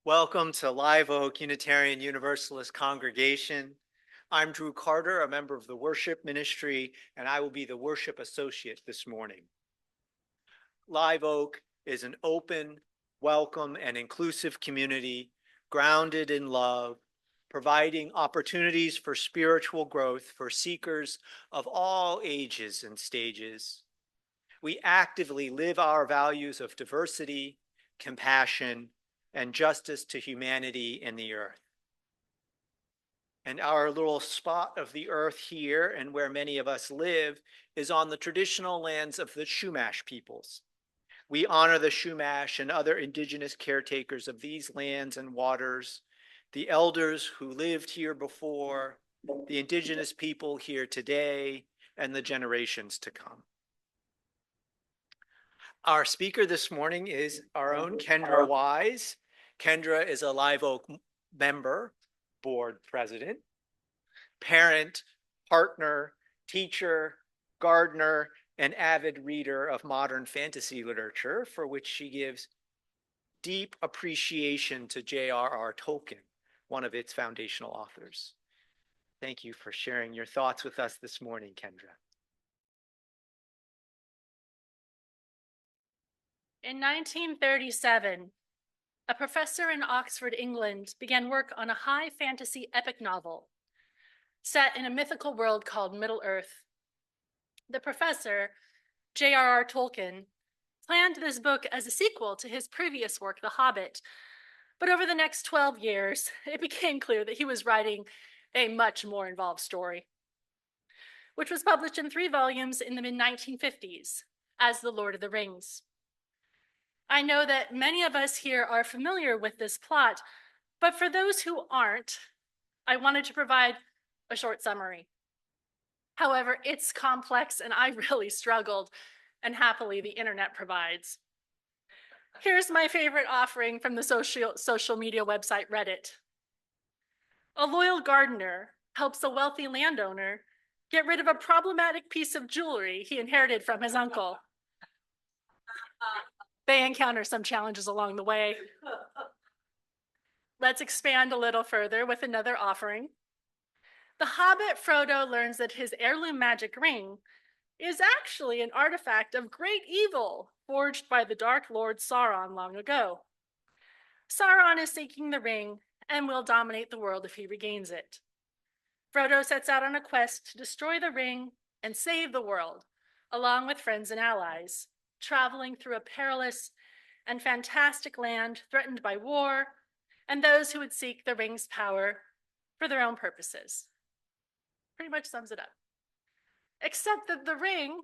Welcome to Live Oak Unitarian Universalist Congregation. I'm Drew Carter, a member of the worship ministry, and I will be the worship associate this morning. Live Oak is an open, welcome, and inclusive community grounded in love, providing opportunities for spiritual growth for seekers of all ages and stages. We actively live our values of diversity, compassion, and justice to humanity and the earth. And our little spot of the earth here, and where many of us live, is on the traditional lands of the Chumash peoples. We honor the Chumash and other indigenous caretakers of these lands and waters, the elders who lived here before, the indigenous people here today, and the generations to come. Our speaker this morning is our own Kendra Wise. Kendra is a Live Oak member, board president, parent, partner, teacher, gardener, and avid reader of modern fantasy literature, for which she gives deep appreciation to J.R.R. Tolkien, one of its foundational authors. Thank you for sharing your thoughts with us this morning, Kendra. In 1937, a professor in Oxford, England, began work on a high fantasy epic novel set in a mythical world called Middle-earth. The professor, J.R.R. Tolkien, planned this book as a sequel to his previous work, The Hobbit, but over the next 12 years, it became clear that he was writing a much more involved story, which was published in 3 volumes in the mid-1950s as The Lord of the Rings. I know that many of us here are familiar with this plot, but for those who aren't, I wanted to provide a short summary. However, it's complex and I really struggled, and happily the internet provides. Here's my favorite offering from the social media website Reddit. A loyal gardener helps a wealthy landowner get rid of a problematic piece of jewelry he inherited from his uncle. They encounter some challenges along the way. Let's expand a little further with another offering. The Hobbit Frodo learns that his heirloom magic ring is actually an artifact of great evil forged by the Dark Lord Sauron long ago. Sauron is seeking the ring and will dominate the world if he regains it. Frodo sets out on a quest to destroy the ring and save the world, along with friends and allies, traveling through a perilous and fantastic land threatened by war and those who would seek the ring's power for their own purposes. Pretty much sums it up. Except that the ring,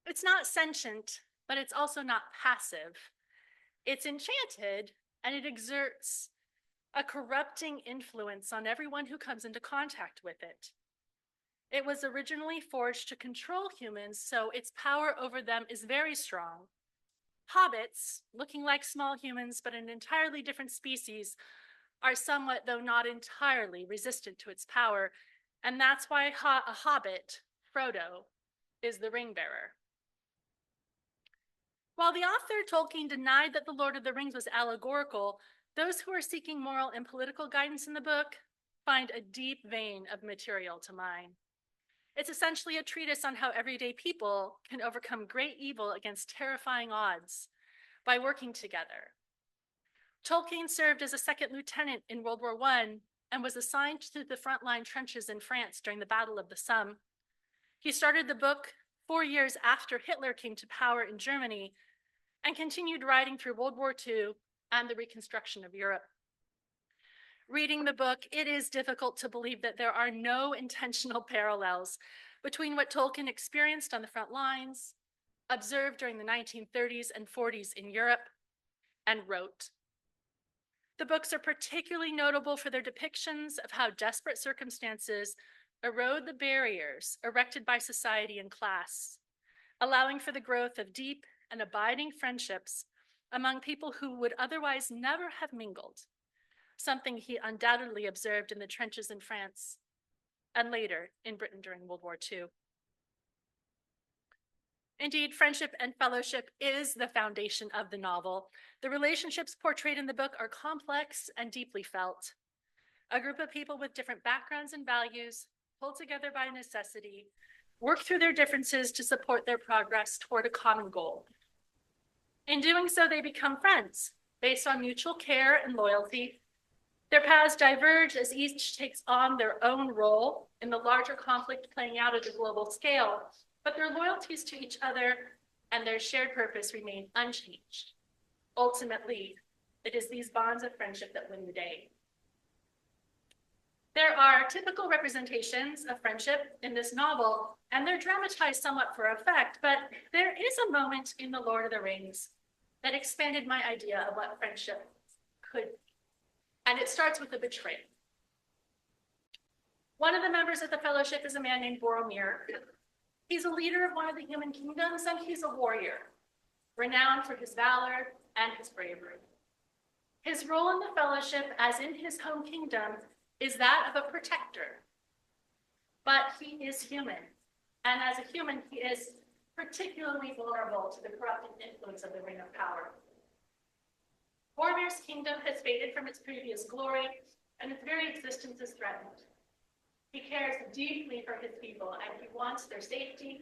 it's not sentient, but it's also not passive. It's enchanted, and it exerts a corrupting influence on everyone who comes into contact with it. It was originally forged to control humans, so its power over them is very strong. Hobbits, looking like small humans but an entirely different species, are somewhat, though not entirely, resistant to its power, and that's why a hobbit, Frodo, is the ring bearer. While the author Tolkien denied that The Lord of the Rings was allegorical, those who are seeking moral and political guidance in the book find a deep vein of material to mine. It's essentially a treatise on how everyday people can overcome great evil against terrifying odds by working together. Tolkien served as a second lieutenant in World War I and was assigned to the frontline trenches in France during the Battle of the Somme. He started the book 4 years after Hitler came to power in Germany and continued writing through World War II and the reconstruction of Europe. Reading the book, it is difficult to believe that there are no intentional parallels between what Tolkien experienced on the front lines, observed during the 1930s and 40s in Europe, and wrote. The books are particularly notable for their depictions of how desperate circumstances erode the barriers erected by society and class, allowing for the growth of deep and abiding friendships among people who would otherwise never have mingled, something he undoubtedly observed in the trenches in France and later in Britain during World War II. Indeed, friendship and fellowship is the foundation of the novel. The relationships portrayed in the book are complex and deeply felt. A group of people with different backgrounds and values, pulled together by necessity, work through their differences to support their progress toward a common goal. In doing so, they become friends based on mutual care and loyalty. Their paths diverge as each takes on their own role in the larger conflict playing out at a global scale, but their loyalties to each other and their shared purpose remain unchanged. Ultimately, it is these bonds of friendship that win the day. There are typical representations of friendship in this novel, and they're dramatized somewhat for effect, but there is a moment in The Lord of the Rings that expanded my idea of what friendship could be. And it starts with a betrayal. One of the members of the Fellowship is a man named Boromir. He's a leader of one of the human kingdoms, and he's a warrior, renowned for his valor and his bravery. His role in the Fellowship, as in his home kingdom, is that of a protector. But he is human, and as a human, he is particularly vulnerable to the corrupting influence of the Ring of Power. Boromir's kingdom has faded from its previous glory, and its very existence is threatened. He cares deeply for his people, and he wants their safety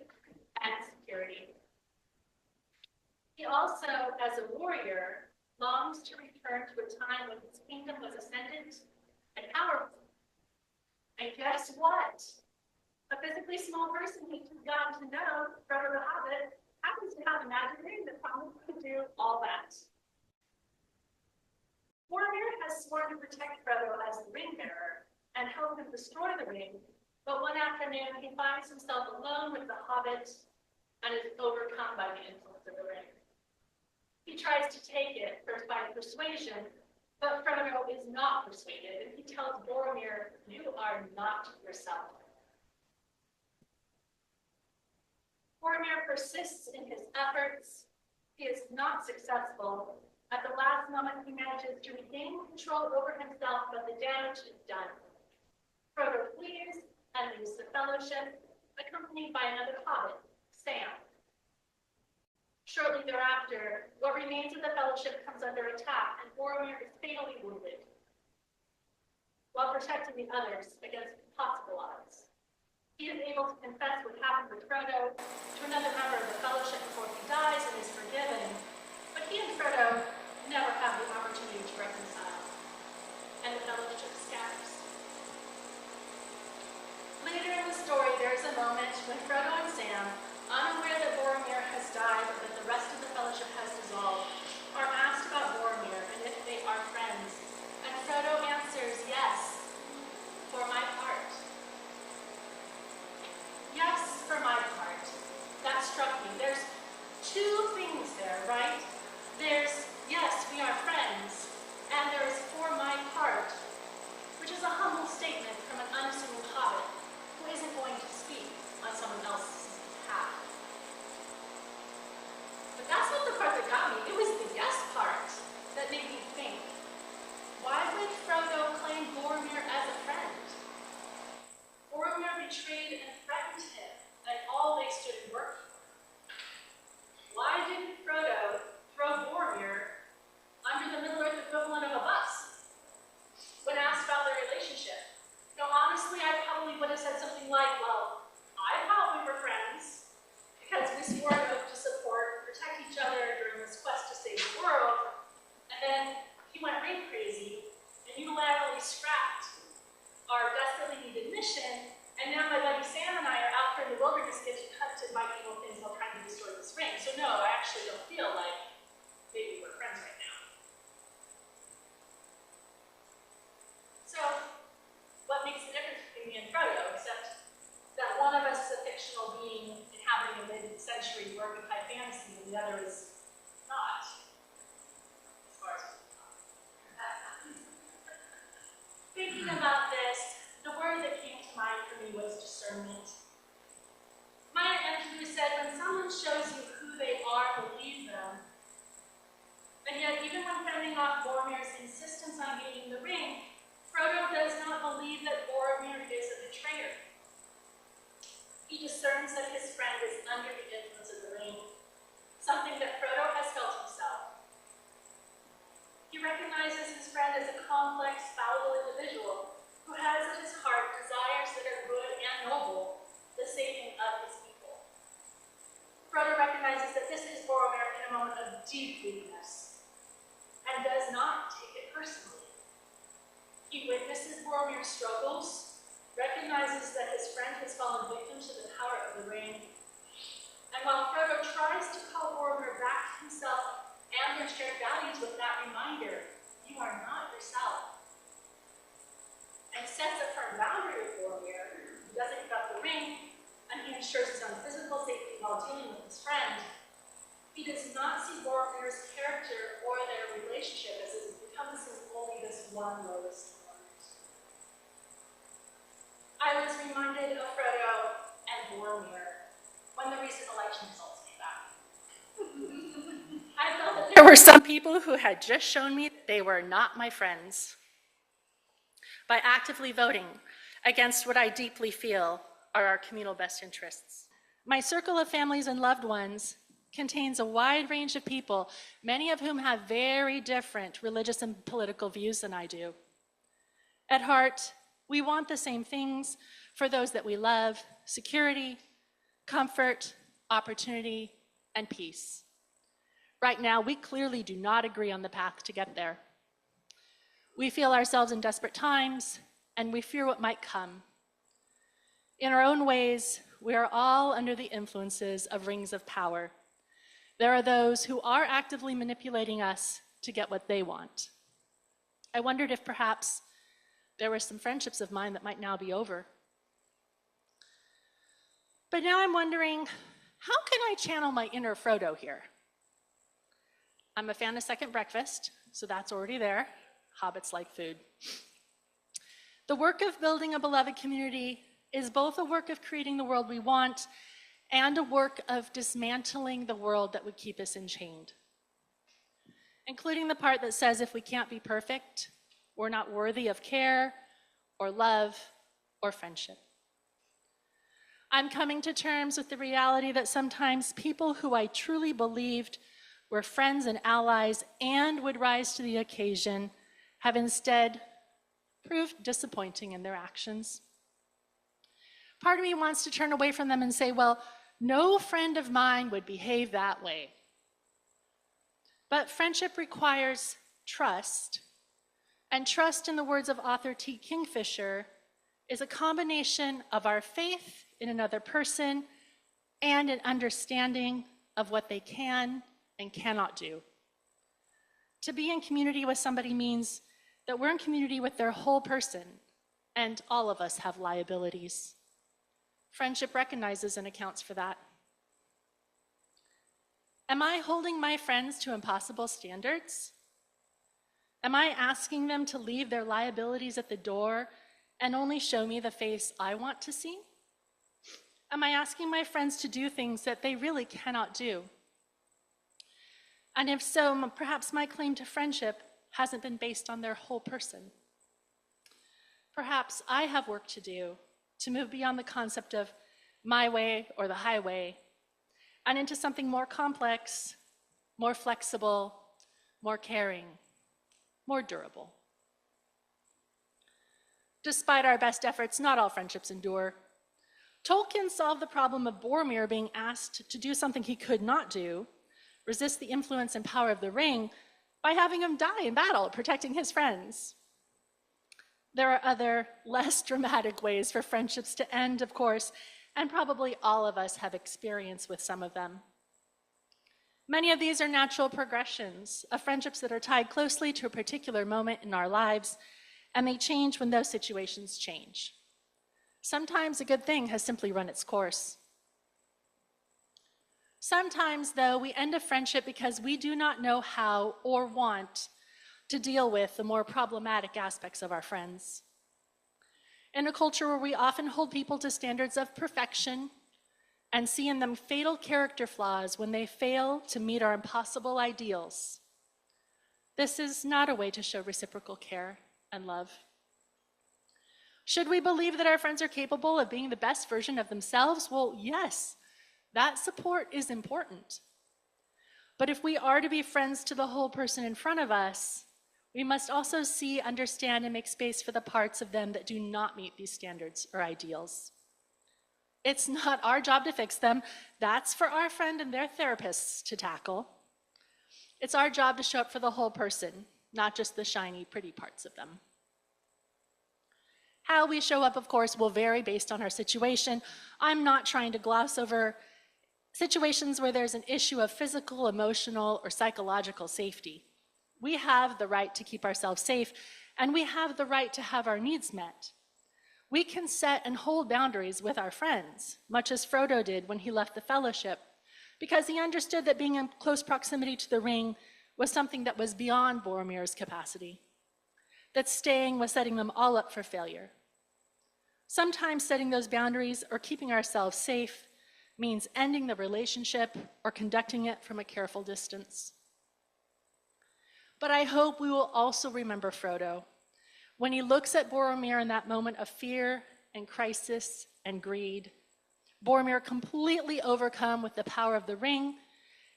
and security. He also, as a warrior, longs to return to a time when his kingdom was ascendant and powerful. And guess what? A physically small person he's gotten to know, Frodo the Hobbit, happens to have a magic ring that promises to do all that. Boromir has sworn to protect Frodo as the ring bearer and help him destroy the ring, but one afternoon he finds himself alone with the Hobbit and is overcome by the influence of the ring. He tries to take it, first by persuasion, but Frodo is not persuaded, and he tells Boromir, "You are not yourself." Boromir persists in his efforts. He is not successful. At the last moment, he manages to regain control over himself, but the damage is done. Frodo flees and leaves the Fellowship, accompanied by another Hobbit, Sam. Shortly thereafter, what remains of the Fellowship comes under attack, and Boromir is fatally wounded, while protecting the others against possible odds. He is able to confess what happened with Frodo to another member of the Fellowship before he dies and is forgiven, but he and Frodo never have the opportunity to reconcile, and the Fellowship scatters. Later in the story, there is a moment when Frodo and Sam, unaware that Boromir has died or that the rest of the Fellowship has dissolved, are asked about Boromir and if they are friends. And Frodo answers, "Yes, for my part." Yes, for my part. That struck me. There's two things there, right? There's, yes, we are friends, and there is for my part, which is a humble statement from an unassuming Hobbit who isn't going to speak on someone else's behalf. But that's not the part that got me. It was the yes part that made me think, why would Frodo claim Boromir as a friend? Boromir betrayed and threatened him, and all they stood and worked for. Why didn't Frodo throw Boromir under the Middle-earth equivalent of a bus when asked about their relationship? You know, honestly, I probably would have said something like, well, I thought we were friends because we swore an oath to support and protect each other during this quest to save the world, and then he went ring crazy and unilaterally scrapped our desperately needed mission, and now my buddy Sam and I are out here in the wilderness getting hunted by evil things while trying to destroy this ring. So no, I actually don't feel like maybe we're friends right now. So, what makes the difference between me and Frodo, except that one of us is a fictional being inhabiting a mid-century work of high fantasy, and the other is not, as far as we can talk. Thinking about this, the word that came to mind for me was discernment. Maya Angelou said, when someone shows you who they are, believe them. And yet, even when fending off Boromir's insistence on gaining the ring, Frodo does not believe that Boromir is a betrayer. He discerns that his friend is under the influence of the ring, something that Frodo has felt himself. He recognizes his friend as a complex, fallible individual who has at his heart desires that are good and noble, the saving of his people. Frodo recognizes that this is Boromir in a moment of deep weakness and does not take it personally. He witnesses Boromir's struggles, recognizes that his friend has fallen victim to the power of the ring, and while Frodo tries to call Boromir back to himself and their shared values with that reminder, you are not yourself, and sets a firm boundary with Boromir, who doesn't give up the ring, and he ensures his own physical safety while dealing with his friend, he does not see Boromir's character or their relationship as it encompasses only this one lowest point. I was reminded of Frodo and Boromir when the recent election results came back. I felt that there were some people who had just shown me that they were not my friends by actively voting against what I deeply feel are our communal best interests. My circle of families and loved ones contains a wide range of people, many of whom have very different religious and political views than I do. At heart, we want the same things for those that we love: security, comfort, opportunity, and peace. Right now, we clearly do not agree on the path to get there. We feel ourselves in desperate times, and we fear what might come. In our own ways, we are all under the influences of rings of power. There are those who are actively manipulating us to get what they want. I wondered if perhaps there were some friendships of mine that might now be over. But now I'm wondering, how can I channel my inner Frodo here? I'm a fan of second breakfast, so that's already there. Hobbits like food. The work of building a beloved community is both a work of creating the world we want and a work of dismantling the world that would keep us enchained, including the part that says if we can't be perfect, we're not worthy of care or love or friendship. I'm coming to terms with the reality that sometimes people who I truly believed were friends and allies and would rise to the occasion have instead proved disappointing in their actions. Part of me wants to turn away from them and say, well, no friend of mine would behave that way. But friendship requires trust, and trust, in the words of author T. Kingfisher, is a combination of our faith in another person and an understanding of what they can and cannot do. To be in community with somebody means that we're in community with their whole person, and all of us have liabilities. Friendship recognizes and accounts for that. Am I holding my friends to impossible standards? Am I asking them to leave their liabilities at the door and only show me the face I want to see? Am I asking my friends to do things that they really cannot do? And if so, perhaps my claim to friendship hasn't been based on their whole person. Perhaps I have work to do to move beyond the concept of my way or the highway and into something more complex, more flexible, more caring, more durable. Despite our best efforts, not all friendships endure. Tolkien solved the problem of Boromir being asked to do something he could not do, resist the influence and power of the ring, by having him die in battle, protecting his friends. There are other, less dramatic ways for friendships to end, of course, and probably all of us have experience with some of them. Many of these are natural progressions of friendships that are tied closely to a particular moment in our lives, and they change when those situations change. Sometimes a good thing has simply run its course. Sometimes, though, we end a friendship because we do not know how or want to deal with the more problematic aspects of our friends. In a culture where we often hold people to standards of perfection and see in them fatal character flaws when they fail to meet our impossible ideals, this is not a way to show reciprocal care and love. Should we believe that our friends are capable of being the best version of themselves? Well, yes, that support is important. But if we are to be friends to the whole person in front of us, we must also see, understand, and make space for the parts of them that do not meet these standards or ideals. It's not our job to fix them. That's for our friend and their therapists to tackle. It's our job to show up for the whole person, not just the shiny, pretty parts of them. How we show up, of course, will vary based on our situation. I'm not trying to gloss over situations where there's an issue of physical, emotional, or psychological safety. We have the right to keep ourselves safe, and we have the right to have our needs met. We can set and hold boundaries with our friends, much as Frodo did when he left the Fellowship, because he understood that being in close proximity to the ring was something that was beyond Boromir's capacity, that staying was setting them all up for failure. Sometimes setting those boundaries or keeping ourselves safe means ending the relationship or conducting it from a careful distance. But I hope we will also remember Frodo when he looks at Boromir in that moment of fear and crisis and greed. Boromir completely overcome with the power of the ring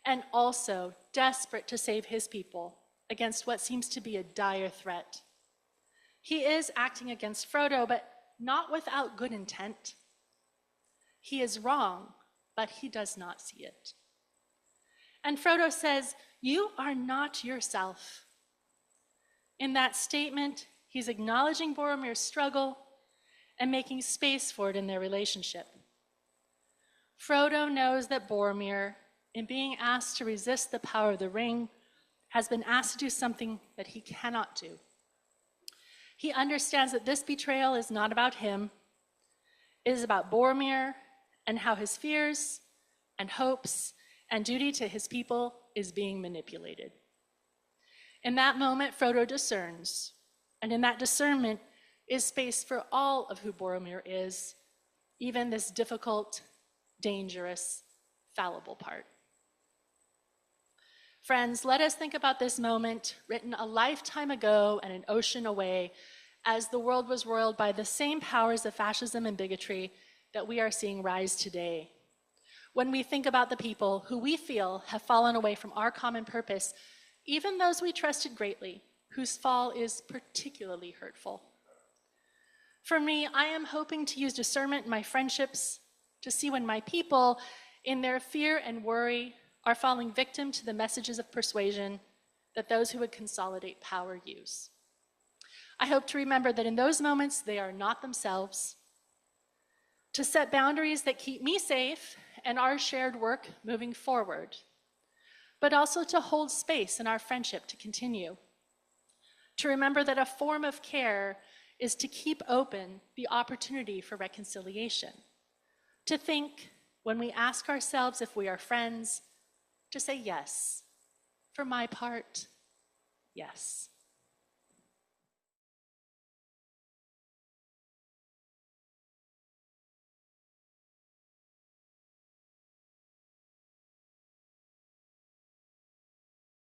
and also desperate to save his people against what seems to be a dire threat. He is acting against Frodo, but not without good intent. He is wrong, but he does not see it. And Frodo says, "You are not yourself." In that statement, he's acknowledging Boromir's struggle and making space for it in their relationship. Frodo knows that Boromir, in being asked to resist the power of the ring, has been asked to do something that he cannot do. He understands that this betrayal is not about him. It is about Boromir and how his fears and hopes and duty to his people is being manipulated. In that moment, Frodo discerns, and in that discernment is space for all of who Boromir is, even this difficult, dangerous, fallible part. Friends, let us think about this moment written a lifetime ago and an ocean away, as the world was roiled by the same powers of fascism and bigotry that we are seeing rise today. When we think about the people who we feel have fallen away from our common purpose, even those we trusted greatly, whose fall is particularly hurtful. For me, I am hoping to use discernment in my friendships to see when my people, in their fear and worry, are falling victim to the messages of persuasion that those who would consolidate power use. I hope to remember that in those moments, they are not themselves, to set boundaries that keep me safe and our shared work moving forward, but also to hold space in our friendship to continue, to remember that a form of care is to keep open the opportunity for reconciliation, to think when we ask ourselves if we are friends, to say yes. For my part, yes.